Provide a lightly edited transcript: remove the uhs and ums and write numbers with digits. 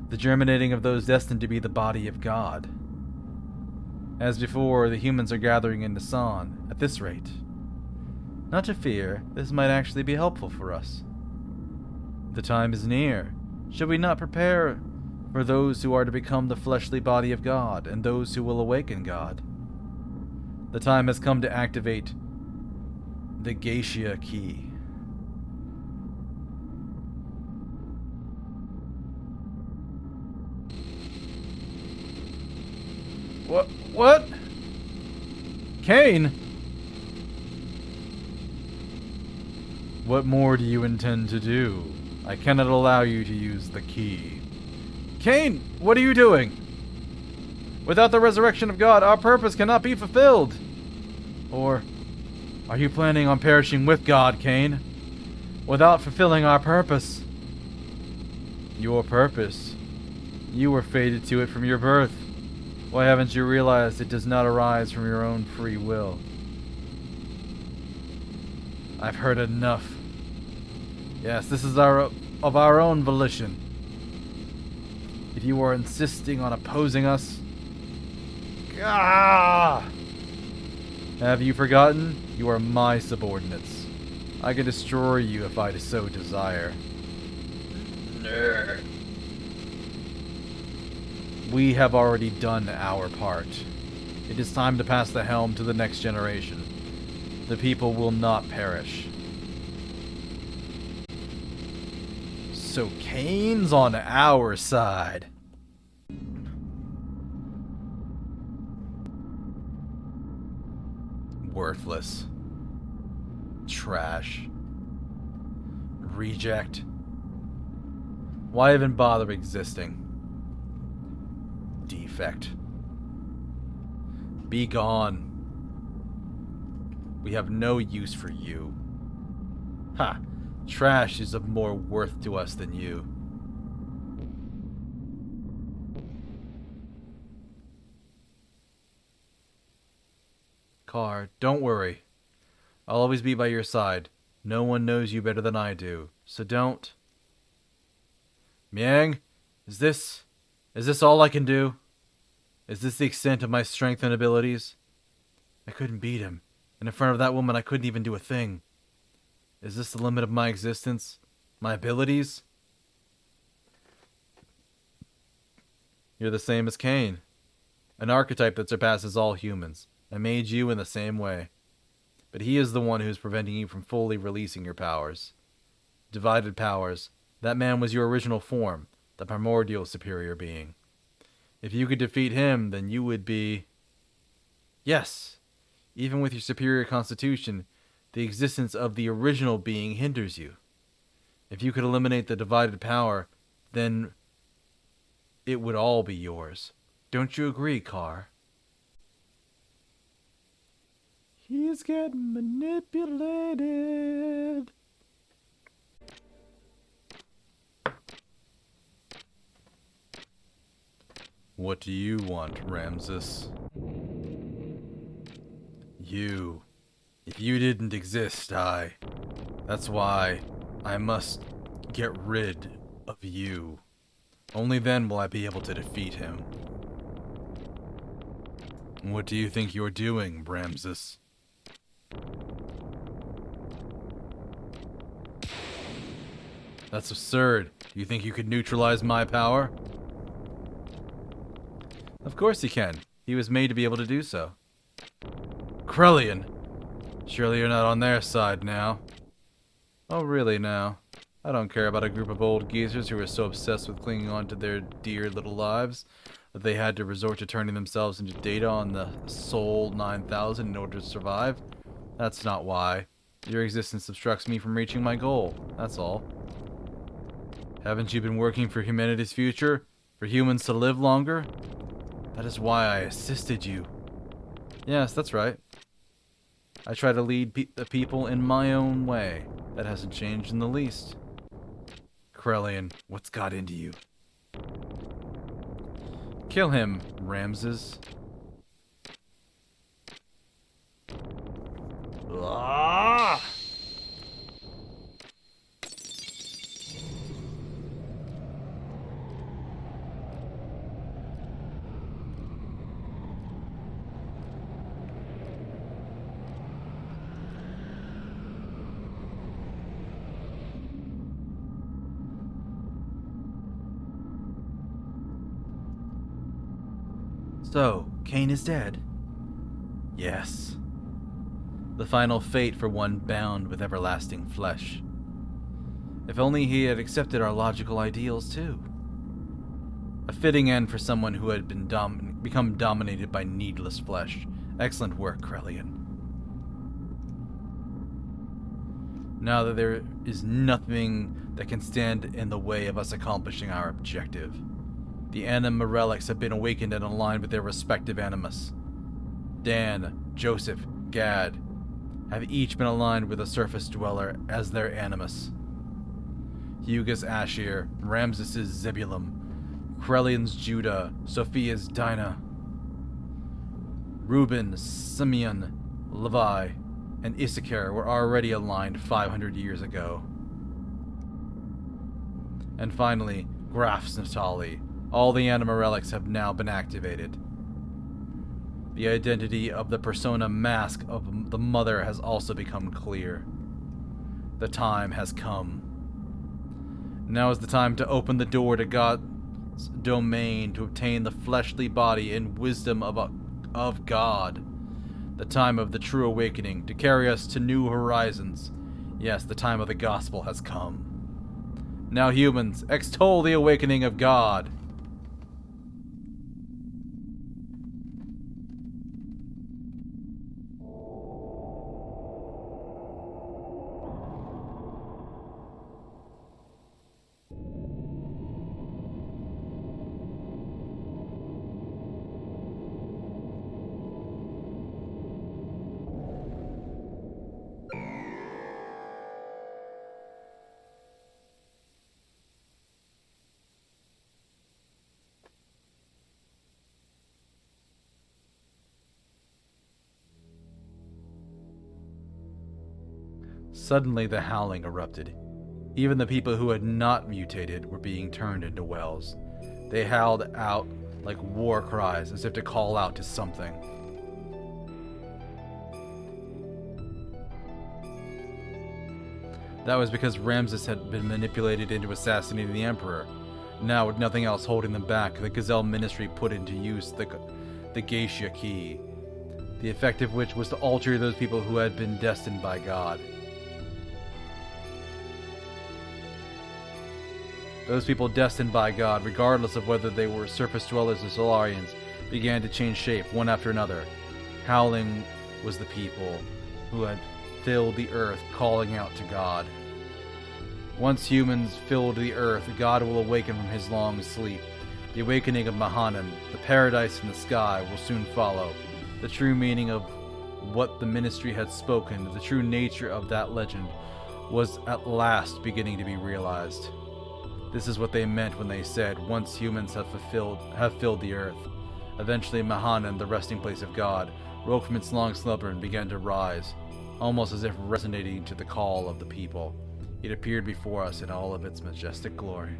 the germinating of those destined to be the body of God. As before, the humans are gathering in Deuscain at this rate. Not to fear, this might actually be helpful for us. The time is near. Should we not prepare for those who are to become the fleshly body of God and those who will awaken God? The time has come to activate the Geisha key. What? Cain? What more do you intend to do? I cannot allow you to use the key. Cain, what are you doing? Without the resurrection of God, our purpose cannot be fulfilled. Or are you planning on perishing with God, Cain, without fulfilling our purpose? Your purpose? You were fated to it from your birth. Why haven't you realized it does not arise from your own free will? I've heard enough. Yes, this is of our own volition. If you are insisting on opposing us... Have you forgotten? You are my subordinates. I can destroy you if I so desire. Nerd. We have already done our part. It is time to pass the helm to the next generation. The people will not perish. So Cain's on our side. Worthless. Trash. Reject. Why even bother existing? Defect. Be gone. We have no use for you. Ha! Trash is of more worth to us than you. Car, don't worry. I'll always be by your side. No one knows you better than I do, so don't. Miang, is this all I can do? Is this the extent of my strength and abilities? I couldn't beat him, and in front of that woman I couldn't even do a thing. Is this the limit of my existence? My abilities? You're the same as Cain, an archetype that surpasses all humans. I made you in the same way. But he is the one who's preventing you from fully releasing your powers. Divided powers. That man was your original form, the primordial superior being. If you could defeat him, then you would be... Yes, even with your superior constitution, the existence of the original being hinders you. If you could eliminate the divided power, then it would all be yours. Don't you agree, Carr? He's getting manipulated. What do you want, Ramses? You. If you didn't exist, that's why I must get rid of you. Only then will I be able to defeat him. What do you think you're doing, Ramses? That's absurd. Do you think you could neutralize my power? Of course he can. He was made to be able to do so. Krelian! Surely you're not on their side now. Oh, really now? I don't care about a group of old geezers who are so obsessed with clinging on to their dear little lives that they had to resort to turning themselves into data on the Sol 9000 in order to survive. That's not why. Your existence obstructs me from reaching my goal. That's all. Haven't you been working for humanity's future? For humans to live longer? That is why I assisted you. Yes, that's right. I try to lead the people in my own way. That hasn't changed in the least. Krelian, what's got into you? Kill him, Ramses. Ah! So, Cain is dead? Yes. The final fate for one bound with everlasting flesh. If only he had accepted our logical ideals too. A fitting end for someone who had become dominated by needless flesh. Excellent work, Krelian. Now that there is nothing that can stand in the way of us accomplishing our objective. The anima relics have been awakened and aligned with their respective animus. Dan, Joseph, Gad have each been aligned with a surface dweller as their animus. Huga's Ashir, Ramses' Zebulum, Krelian's Judah, Sophia's Dinah, Reuben, Simeon, Levi, and Issachar were already aligned 500 years ago. And finally, Graf's Natali. All the anima relics have now been activated. The identity of the persona mask of the mother has also become clear. The time has come. Now is the time to open the door to God's domain to obtain the fleshly body and wisdom of God. The time of the true awakening to carry us to new horizons. Yes, the time of the gospel has come. Now humans, extol the awakening of God. Suddenly the howling erupted. Even the people who had not mutated were being turned into wells. They howled out like war cries as if to call out to something. That was because Ramses had been manipulated into assassinating the Emperor. Now, with nothing else holding them back, the Gazelle Ministry put into use the Geisha Key, the effect of which was to alter those people who had been destined by God. Those people destined by God, regardless of whether they were surface dwellers or Solarians, began to change shape one after another. Howling was the people who had filled the earth, calling out to God. Once humans filled the earth, God will awaken from his long sleep. The awakening of Mahanan, the paradise in the sky, will soon follow. The true meaning of what the ministry had spoken, the true nature of that legend, was at last beginning to be realized. This is what they meant when they said, once humans have filled the earth. Eventually Mahanan, the resting place of God, woke from its long slumber and began to rise, almost as if resonating to the call of the people. It appeared before us in all of its majestic glory.